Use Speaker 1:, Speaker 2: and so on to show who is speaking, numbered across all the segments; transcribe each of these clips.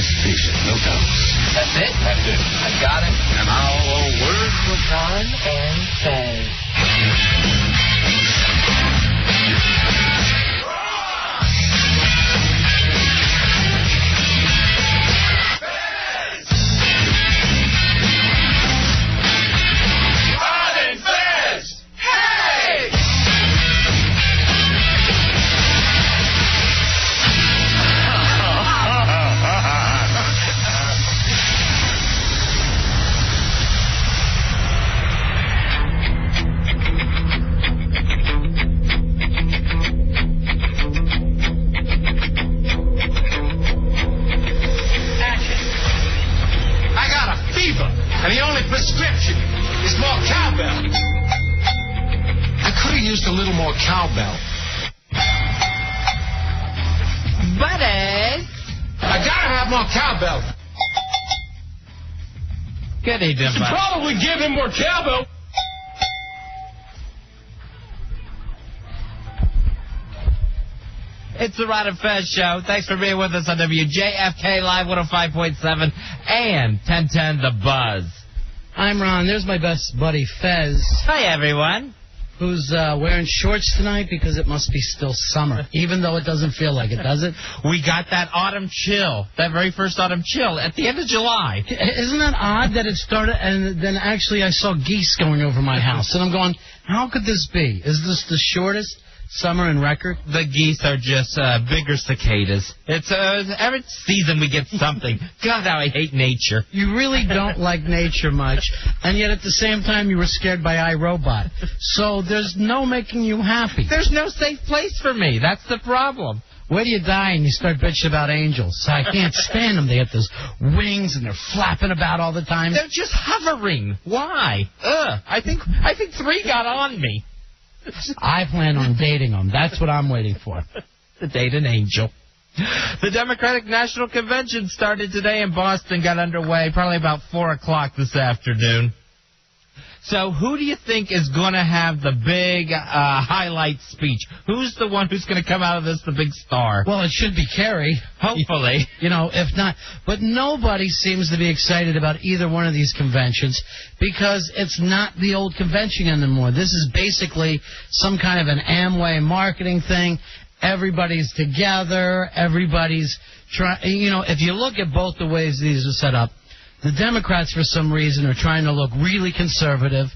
Speaker 1: emancipation, no doubt.
Speaker 2: That's it?
Speaker 1: That's it.
Speaker 2: I got it.
Speaker 1: And our word
Speaker 2: for Ron and Fez.
Speaker 1: And the only prescription is more cowbell. I could have used a little more cowbell.
Speaker 2: Buddy!
Speaker 1: I gotta have more cowbell.
Speaker 2: Good evening,
Speaker 1: buddy. Probably give him more cowbell.
Speaker 2: It's the Ron and Fez Show. Thanks for being with us on WJFK Live 105.7 and 1010 The Buzz.
Speaker 3: I'm Ron. There's my best buddy, Fez.
Speaker 2: Hi, everyone.
Speaker 3: Who's wearing shorts tonight because it must be still summer, even though it doesn't feel like it, does it?
Speaker 2: We got that autumn chill, that very first autumn chill at the end of July.
Speaker 3: Isn't that odd that it started and then actually I saw geese going over my house, and I'm going, how could this be? Is this the shortest summer in record?
Speaker 2: The geese are just bigger cicadas. It's every season we get something. God, how I hate nature.
Speaker 3: You really don't like nature much, and yet at the same time you were scared by iRobot. So there's no making you happy.
Speaker 2: There's no safe place for me. That's the problem.
Speaker 3: Where do you die and you start bitching about angels? I can't stand them. They have those wings and they're flapping about all the time.
Speaker 2: They're just hovering. Why? I think 3 got on me.
Speaker 3: I plan on dating them. That's what I'm waiting for.
Speaker 2: To date an angel. The Democratic National Convention started today in Boston, got underway probably about 4 o'clock this afternoon. So who do you think is going to have the big highlight speech? Who's the one who's going to come out of this the big star?
Speaker 3: Well, it should be Kerry.
Speaker 2: Hopefully.
Speaker 3: You know, if not. But nobody seems to be excited about either one of these conventions because it's not the old convention anymore. This is basically some kind of an Amway marketing thing. Everybody's together. Everybody's trying. You know, if you look at both the ways these are set up, the Democrats, for some reason, are trying to look really conservative,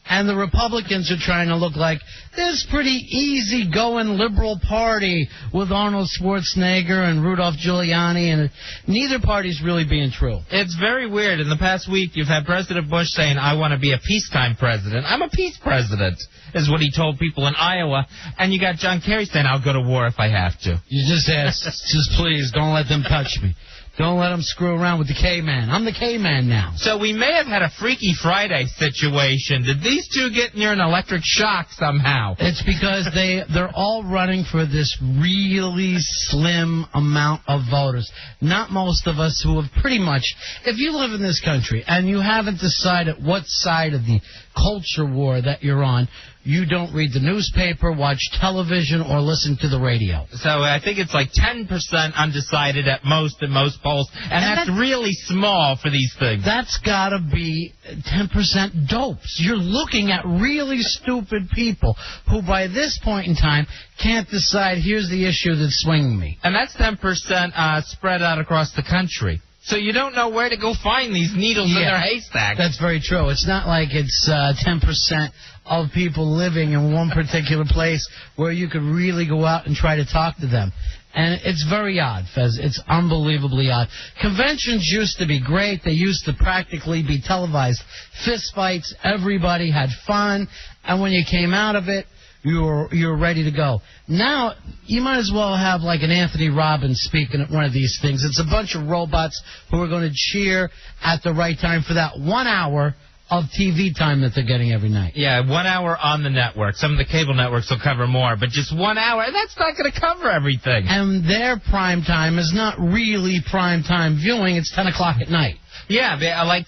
Speaker 3: and the Republicans are trying to look like this pretty easy-going liberal party with Arnold Schwarzenegger and Rudolph Giuliani, and neither party's really being true.
Speaker 2: It's very weird. In the past week, you've had President Bush saying, I want to be a peacetime president. I'm a peace president, is what he told people in Iowa. And you got John Kerry saying, I'll go to war if I have to.
Speaker 3: You just ask, just please, don't let them touch me. Don't let them screw around with the K-Man. I'm the K-Man now.
Speaker 2: So we may have had a Freaky Friday situation. Did these two get near an electric shock somehow?
Speaker 3: It's because they're all running for this really slim amount of voters. Not most of us who have pretty much, if you live in this country and you haven't decided what side of the culture war that you're on, you don't read the newspaper, watch television, or listen to the radio.
Speaker 2: So I think it's like 10% undecided at most in most polls, and that's really small for these things.
Speaker 3: That's got to be 10% dopes. You're looking at really stupid people who, by this point in time, can't decide, here's the issue that's swinging me.
Speaker 2: And that's 10% spread out across the country. So you don't know where to go find these needles in their haystack.
Speaker 3: That's very true. It's not like it's 10% of people living in one particular place where you could really go out and try to talk to them. And it's very odd, Fez. It's unbelievably odd. Conventions used to be great. They used to practically be televised fist fights. Everybody had fun. And when you came out of it, you were ready to go. Now, you might as well have like an Anthony Robbins speaking at one of these things. It's a bunch of robots who are going to cheer at the right time for that 1 hour of TV time that they're getting every night.
Speaker 2: Yeah, 1 hour on the network. Some of the cable networks will cover more, but just 1 hour, that's not going to cover everything.
Speaker 3: And their prime time is not really prime time viewing. It's 10 o'clock at night.
Speaker 2: Yeah, like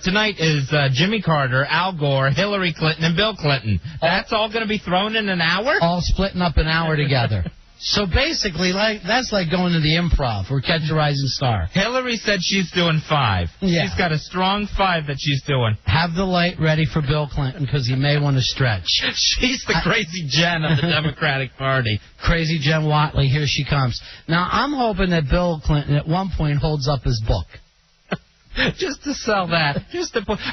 Speaker 2: tonight is Jimmy Carter, Al Gore, Hillary Clinton, and Bill Clinton. That's all going to be thrown in an hour?
Speaker 3: All splitting up an hour together. So basically, that's like going to the Improv or Catch a Rising Star.
Speaker 2: Hillary said she's doing 5.
Speaker 3: Yeah.
Speaker 2: She's got a strong 5 that she's doing.
Speaker 3: Have the light ready for Bill Clinton because he may want to stretch.
Speaker 2: She's the crazy Jen of the Democratic Party.
Speaker 3: Crazy Jen Watley, here she comes. Now, I'm hoping that Bill Clinton at one point holds up his book.
Speaker 2: Just to sell that.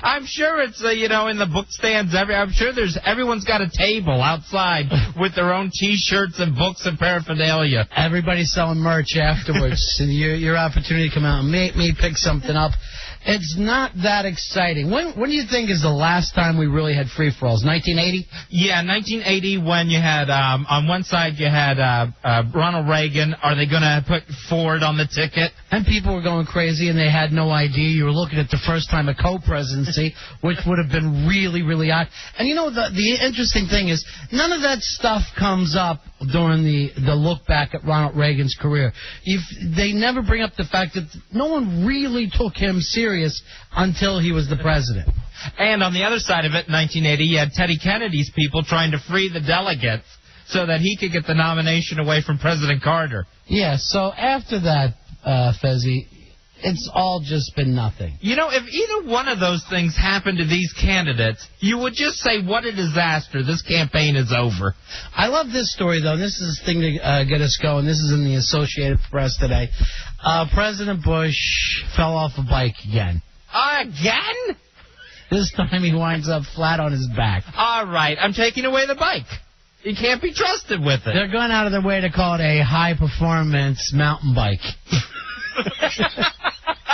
Speaker 2: I'm sure it's in the book stands. I'm sure everyone's got a table outside with their own T-shirts and books and paraphernalia.
Speaker 3: Everybody's selling merch afterwards, and your opportunity to come out and meet me, pick something up. It's not that exciting. When do you think is the last time we really had free-for-alls? 1980?
Speaker 2: Yeah, 1980 when you had, on one side you had Ronald Reagan. Are they going to put Ford on the ticket?
Speaker 3: And people were going crazy, and they had no idea. You were looking at the first time a co-presidency, which would have been really, really odd. And the interesting thing is, none of that stuff comes up during the look back at Ronald Reagan's career. They never bring up the fact that no one really took him serious until he was the president.
Speaker 2: And on the other side of it, in 1980, you had Teddy Kennedy's people trying to free the delegates so that he could get the nomination away from President Carter.
Speaker 3: Yeah, so after that, Fezzi, it's all just been nothing.
Speaker 2: If either one of those things happened to these candidates, you would just say, what a disaster. This campaign is over.
Speaker 3: I love this story, though. This is the thing to get us going. This is in the Associated Press today. President Bush fell off a bike again.
Speaker 2: Again?
Speaker 3: This time he winds up flat on his back.
Speaker 2: All right, I'm taking away the bike. You can't be trusted with it.
Speaker 3: They're going out of their way to call it a high-performance mountain bike.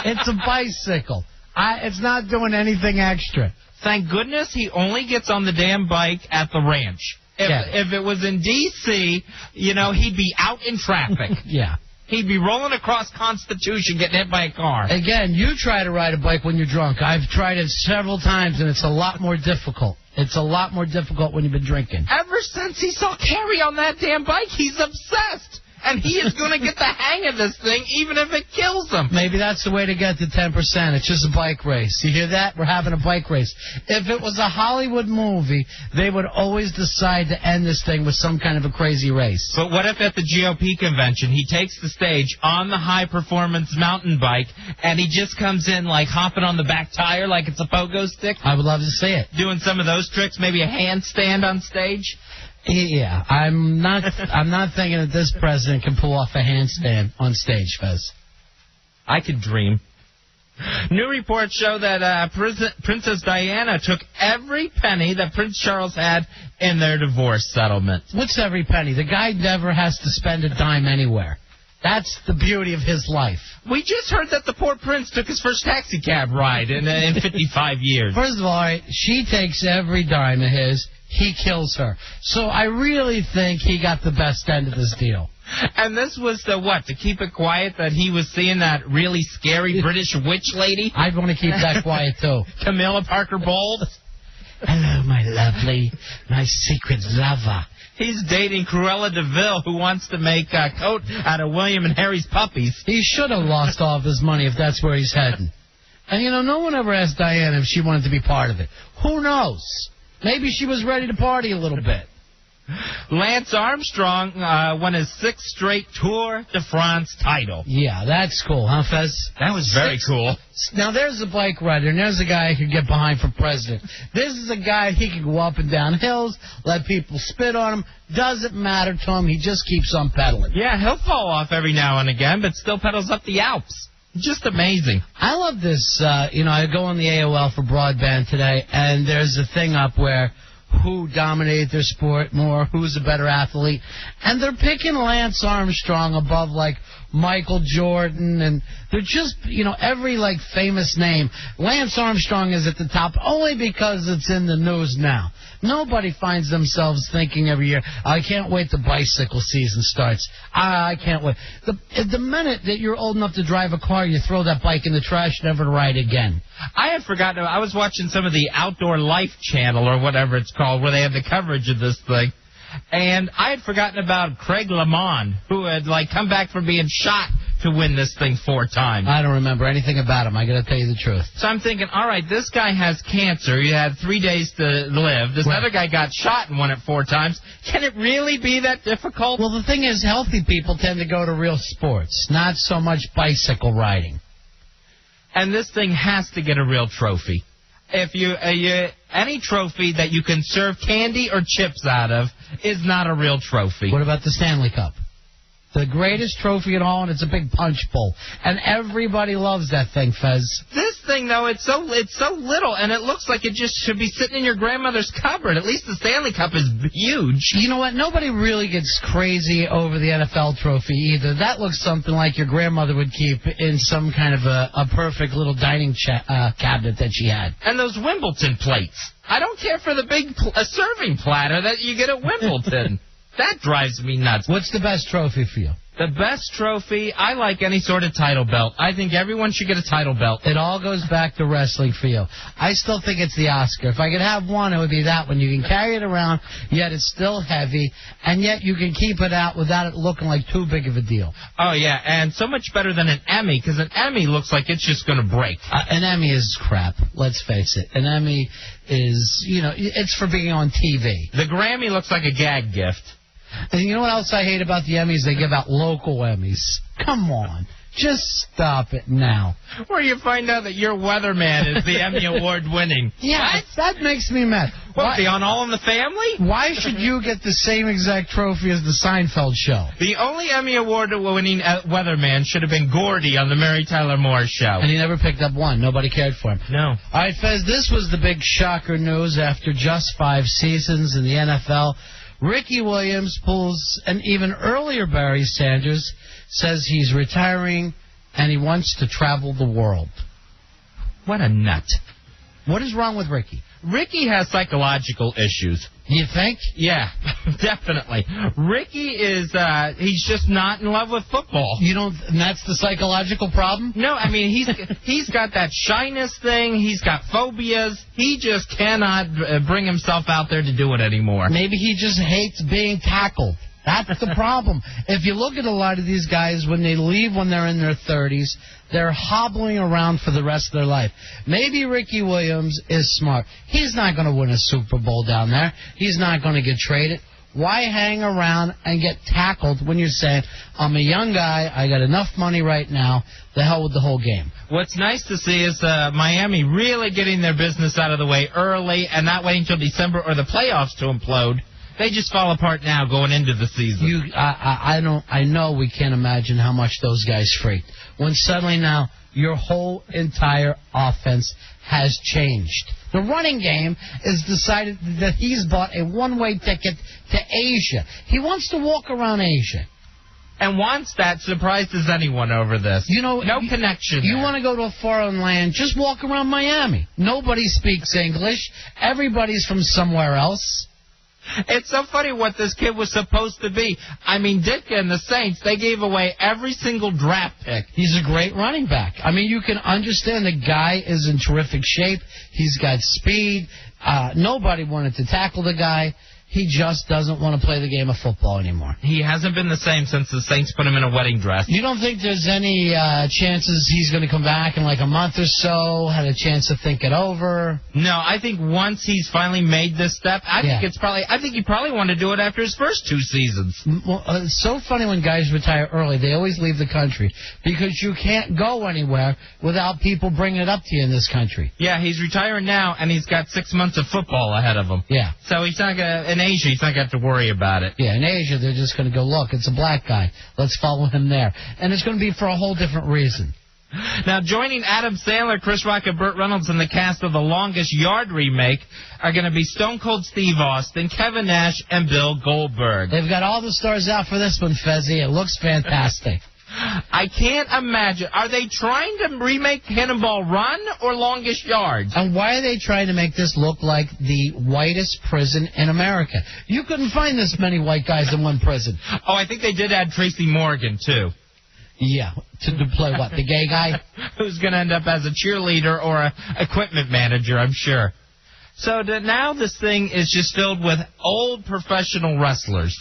Speaker 3: It's a bicycle. It's not doing anything extra.
Speaker 2: Thank goodness he only gets on the damn bike at the ranch. If it was in D.C., he'd be out in traffic.
Speaker 3: Yeah.
Speaker 2: He'd be rolling across Constitution getting hit by a car.
Speaker 3: Again, you try to ride a bike when you're drunk. I've tried it several times, and it's a lot more difficult. It's a lot more difficult when you've been drinking.
Speaker 2: Ever since he saw Kerry on that damn bike, he's obsessed. And he is going to get the hang of this thing, even if it kills him.
Speaker 3: Maybe that's the way to get to 10%. It's just a bike race. You hear that? We're having a bike race. If it was a Hollywood movie, they would always decide to end this thing with some kind of a crazy race.
Speaker 2: But what if at the GOP convention he takes the stage on the high-performance mountain bike, and he just comes in like hopping on the back tire like it's a pogo stick?
Speaker 3: I would love to see it.
Speaker 2: Doing some of those tricks, maybe a handstand on stage?
Speaker 3: Yeah, I'm not thinking that this president can pull off a handstand on stage, Fez.
Speaker 2: I could dream. New reports show that Princess Diana took every penny that Prince Charles had in their divorce settlement.
Speaker 3: What's every penny? The guy never has to spend a dime anywhere. That's the beauty of his life.
Speaker 2: We just heard that the poor prince took his first taxi cab ride in 55 years.
Speaker 3: First of all, she takes every dime of his. He kills her. So I really think he got the best end of this deal.
Speaker 2: And this was to keep it quiet that he was seeing that really scary British witch lady?
Speaker 3: I'd want to keep that quiet, too.
Speaker 2: Camilla Parker Bowles?
Speaker 3: Hello, my lovely, my secret lover.
Speaker 2: He's dating Cruella de Vil, who wants to make a coat out of William and Harry's puppies.
Speaker 3: He should have lost all of his money if that's where he's heading. And, no one ever asked Diana if she wanted to be part of it. Who knows? Maybe she was ready to party a little bit.
Speaker 2: Lance Armstrong won his 6th straight Tour de France title.
Speaker 3: Yeah, that's cool, huh, Fez?
Speaker 2: That was very cool.
Speaker 3: Now, there's a bike rider, and there's a guy who could get behind for president. This is a guy, he can go up and down hills, let people spit on him. Doesn't matter to him. He just keeps on pedaling.
Speaker 2: Yeah, he'll fall off every now and again, but still pedals up the Alps. Just amazing.
Speaker 3: I love this. I go on the AOL for broadband today, and there's a thing up where who dominated their sport more, who's a better athlete. And they're picking Lance Armstrong above, Michael Jordan, and they're just, every, famous name. Lance Armstrong is at the top only because it's in the news now. Nobody finds themselves thinking every year, I can't wait the bicycle season starts. I can't wait. The minute that you're old enough to drive a car, you throw that bike in the trash, never to ride again.
Speaker 2: I had forgotten. I was watching some of the Outdoor Life channel or whatever it's called where they had the coverage of this thing. And I had forgotten about Craig LeMond, who had come back from being shot to win this thing 4 times.
Speaker 3: I don't remember anything about him. I got to tell you the truth.
Speaker 2: So I'm thinking, all right, this guy has cancer. He had 3 days to live. This other guy got shot and won it 4 times. Can it really be that difficult?
Speaker 3: Well, the thing is, healthy people tend to go to real sports, not so much bicycle riding.
Speaker 2: And this thing has to get a real trophy. If any trophy that you can serve candy or chips out of is not a real trophy.
Speaker 3: What about the Stanley Cup? The greatest trophy at all, and it's a big punch bowl. And everybody loves that thing, Fez.
Speaker 2: This thing, though, it's so little, and it looks like it just should be sitting in your grandmother's cupboard. At least the Stanley Cup is huge.
Speaker 3: You know what? Nobody really gets crazy over the NFL trophy either. That looks something like your grandmother would keep in some kind of a perfect little dining cabinet that she had.
Speaker 2: And those Wimbledon plates. I don't care for the big serving platter that you get at Wimbledon. That drives me nuts.
Speaker 3: What's the best trophy for you?
Speaker 2: The best trophy, I like any sort of title belt. I think everyone should get a title belt.
Speaker 3: It all goes back to wrestling for you. I still think it's the Oscar. If I could have one, it would be that one. You can carry it around, yet it's still heavy, and yet you can keep it out without it looking like too big of a deal.
Speaker 2: Oh, yeah, and so much better than an Emmy, because an Emmy looks like it's just going to break.
Speaker 3: An Emmy is crap, let's face it. An Emmy is, it's for being on TV.
Speaker 2: The Grammy looks like a gag gift.
Speaker 3: And you know what else I hate about the Emmys? They give out local Emmys. Come on. Just stop it now.
Speaker 2: Where you find out that your weatherman is the Emmy Award winning.
Speaker 3: Yeah, what? That makes me mad.
Speaker 2: What, the On All in the Family?
Speaker 3: Why should you get the same exact trophy as the Seinfeld show?
Speaker 2: The only Emmy Award winning weatherman should have been Gordy on the Mary Tyler Moore Show.
Speaker 3: And he never picked up one. Nobody cared for him.
Speaker 2: No.
Speaker 3: All right, Fez, this was the big shocker news after just 5 seasons in the NFL. Ricky Williams pulls an even earlier Barry Sanders, says he's retiring and he wants to travel the world.
Speaker 2: What a nut.
Speaker 3: What is wrong with Ricky?
Speaker 2: Ricky has psychological issues.
Speaker 3: You think?
Speaker 2: Yeah, definitely. Ricky is, he's just not in love with football.
Speaker 3: And that's the psychological problem?
Speaker 2: No, I mean, he's got that shyness thing. He's got phobias. He just cannot bring himself out there to do it anymore.
Speaker 3: Maybe he just hates being tackled. That's the problem. If you look at a lot of these guys, when they leave when they're in their 30s, they're hobbling around for the rest of their life. Maybe Ricky Williams is smart. He's not going to win a Super Bowl down there. He's not going to get traded. Why hang around and get tackled when you're saying, I'm a young guy, I got enough money right now, the hell with the whole game?
Speaker 2: What's nice to see is Miami really getting their business out of the way early and not waiting until December or the playoffs to implode. They just fall apart now going into the season.
Speaker 3: I know we can't imagine how much those guys freaked when suddenly now your whole entire offense has changed. The running game is decided that he's bought a one-way ticket to Asia. He wants to walk around Asia.
Speaker 2: And wants that, surprised as anyone over this. No connection.
Speaker 3: You want to go to a foreign land, just walk around Miami. Nobody speaks English. Everybody's from somewhere else.
Speaker 2: It's so funny what this kid was supposed to be. I mean, Ditka and the Saints, they gave away every single draft pick.
Speaker 3: He's a great running back. I mean, you can understand the guy is in terrific shape. He's got speed. Nobody wanted to tackle the guy. He just doesn't want to play the game of football anymore.
Speaker 2: He hasn't been the same since the Saints put him in a wedding dress.
Speaker 3: You don't think there's any chances he's going to come back in like a month or so, had a chance to think it over?
Speaker 2: No, I think once he's finally made this step, I think he probably wanted to do it after his first 2 seasons.
Speaker 3: Well, it's so funny when guys retire early. They always leave the country because you can't go anywhere without people bringing it up to you in this country.
Speaker 2: Yeah, he's retiring now, and he's got 6 months of football ahead of him.
Speaker 3: Yeah.
Speaker 2: So he's not going to... In Asia, he's not going to have to worry about it.
Speaker 3: Yeah, in Asia, they're just going to go, look, it's a black guy. Let's follow him there. And it's going to be for a whole different reason.
Speaker 2: Now, joining Adam Sandler, Chris Rock, and Burt Reynolds in the cast of The Longest Yard remake are going to be Stone Cold Steve Austin, Kevin Nash, and Bill Goldberg.
Speaker 3: They've got all the stars out for this one, Fezzi. It looks fantastic.
Speaker 2: I can't imagine. Are they trying to remake Cannonball Run or Longest Yards?
Speaker 3: And why are they trying to make this look like the whitest prison in America? You couldn't find this many white guys in one prison.
Speaker 2: Oh, I think they did add Tracy Morgan, too.
Speaker 3: Yeah, to play what, the gay guy?
Speaker 2: Who's going to end up as a cheerleader or a equipment manager, I'm sure. So now this thing is just filled with old professional wrestlers.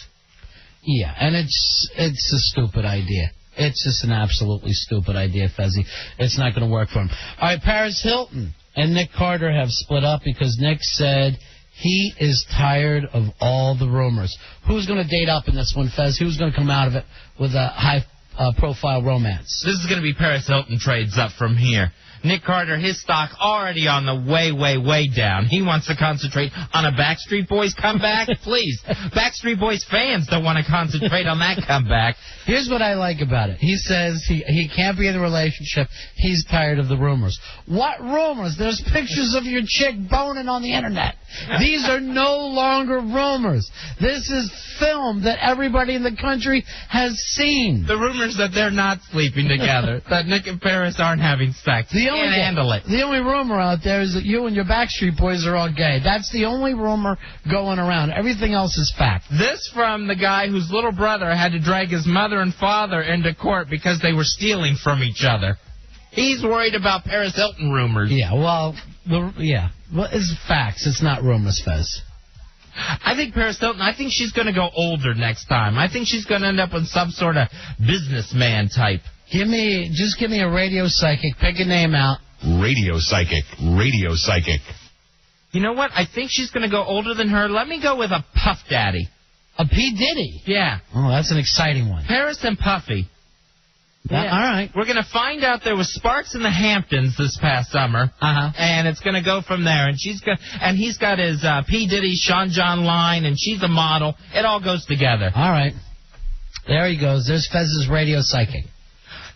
Speaker 3: Yeah, and it's a stupid idea. It's just an absolutely stupid idea, Fezzi. It's not going to work for him. All right, Paris Hilton and Nick Carter have split up because Nick said he is tired of all the rumors. Who's going to date up in this one, Fez? Who's going to come out of it with a high-profile romance?
Speaker 2: This is going to be Paris Hilton trades up from here. Nick Carter, his stock already on the way down. He wants to concentrate on a Backstreet Boys comeback. Please. Backstreet Boys fans don't want to concentrate on that comeback.
Speaker 3: Here's what I like about it. He says he can't be in a relationship. He's tired of the rumors. What rumors? There's pictures of your chick boning on the Internet. These are no longer rumors. This is film that everybody in the country has seen.
Speaker 2: The rumors that they're not sleeping together, that Nick and Paris aren't having sex. Can't handle it.
Speaker 3: The only rumor out there is that you and your Backstreet Boys are all gay. That's the only rumor going around. Everything else is fact.
Speaker 2: This from the guy whose little brother had to drag his mother and father into court because they were stealing from each other. He's worried about Paris Hilton rumors.
Speaker 3: Yeah, well, it's facts. It's not rumors, Fez.
Speaker 2: I think Paris Hilton, I think she's going to go older next time. I think she's going to end up with some sort of businessman type.
Speaker 3: Just give me a radio psychic. Pick a name out.
Speaker 4: Radio psychic. Radio psychic.
Speaker 2: You know what? I think she's going to go older than her. Let me go with a Puff Daddy.
Speaker 3: A P. Diddy?
Speaker 2: Yeah.
Speaker 3: Oh, that's an exciting one.
Speaker 2: Paris and Puffy.
Speaker 3: Yeah. All right.
Speaker 2: We're going to find out there was sparks in the Hamptons this past summer. And it's going to go from there. And he's got his P. Diddy, Sean John line, and she's a model. It all goes together.
Speaker 3: All right. There he goes. There's Fez's radio psychic.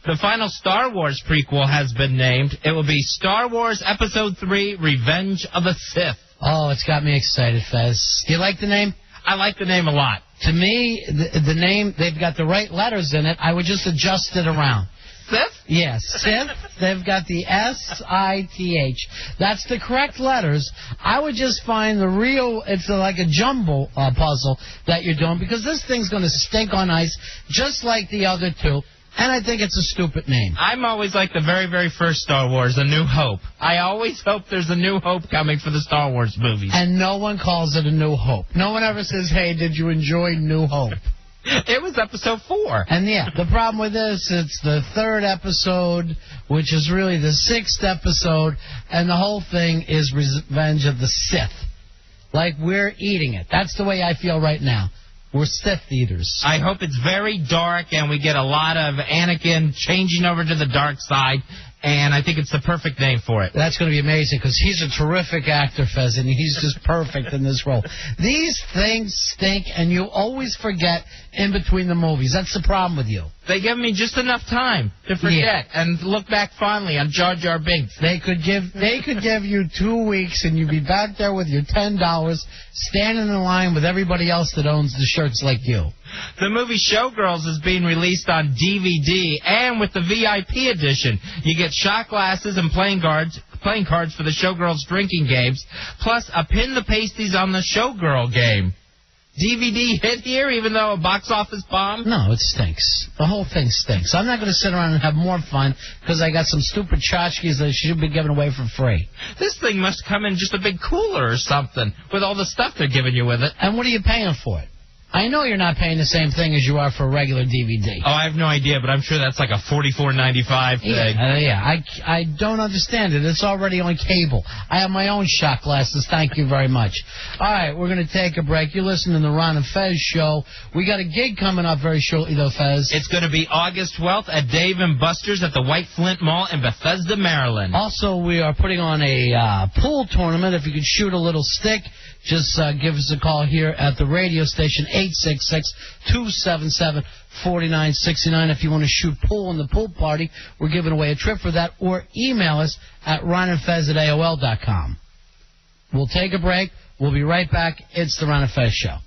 Speaker 2: The final Star Wars prequel has been named. It will be Star Wars Episode 3, Revenge of the Sith.
Speaker 3: Oh, it's got me excited, Fez. Do you like the name?
Speaker 2: I like the name a lot.
Speaker 3: To me, the name, they've got the right letters in it. I would just adjust it around.
Speaker 2: Sith?
Speaker 3: Yes, Sith. They've got the S-I-T-H. That's the correct letters. I would just find the real, it's like a jumble puzzle that you're doing, because this thing's going to stink on ice just like the other two. And I think it's a stupid name.
Speaker 2: I'm always like the very, very first Star Wars, A New Hope. I always hope there's a new hope coming for the Star Wars movies.
Speaker 3: And no one calls it A New Hope. No one ever says, hey, did you enjoy New Hope?
Speaker 2: It was episode 4.
Speaker 3: And yeah, the problem with this, it's the 3rd episode, which is really the 6th episode, and the whole thing is Revenge of the Sith. Like, we're eating it. That's the way I feel right now. We're Sith eaters.
Speaker 2: I hope it's very dark and we get a lot of Anakin changing over to the dark side, and I think it's the perfect name for it.
Speaker 3: That's going to be amazing, because he's a terrific actor, Fez, and he's just perfect in this role. These things stink, and you always forget in between the movies. That's the problem with you.
Speaker 2: They give me just enough time to forget and look back fondly on Jar Jar Binks.
Speaker 3: They could give you 2 weeks, and you'd be back there with your $10, standing in line with everybody else that owns the shirts like you.
Speaker 2: The movie Showgirls is being released on DVD, and with the VIP edition, you get shot glasses and playing cards for the Showgirls drinking games, plus a pin the pasties on the Showgirl game. DVD hit here, even though a box office bomb?
Speaker 3: No, it stinks. The whole thing stinks. I'm not going to sit around and have more fun because I got some stupid tchotchkes that should be given away for free.
Speaker 2: This thing must come in just a big cooler or something with all the stuff they're giving you with it.
Speaker 3: And what are you paying for it? I know you're not paying the same thing as you are for a regular DVD.
Speaker 2: Oh, I have no idea, but I'm sure that's like a $44.95 thing.
Speaker 3: I don't understand it. It's already on cable. I have my own shot glasses. Thank you very much. All right, we're going to take a break. You're listening to the Ron and Fez show. We got a gig coming up very shortly, though, Fez.
Speaker 2: It's going to be August 12th at Dave & Buster's at the White Flint Mall in Bethesda, Maryland.
Speaker 3: Also, we are putting on a pool tournament. If you could shoot a little stick, just give us a call here at the radio station, 866-277-4969. If you want to shoot pool in the pool party, we're giving away a trip for that. Or email us at ronandfez@AOL.com. We'll take a break. We'll be right back. It's the Ron and Fez show.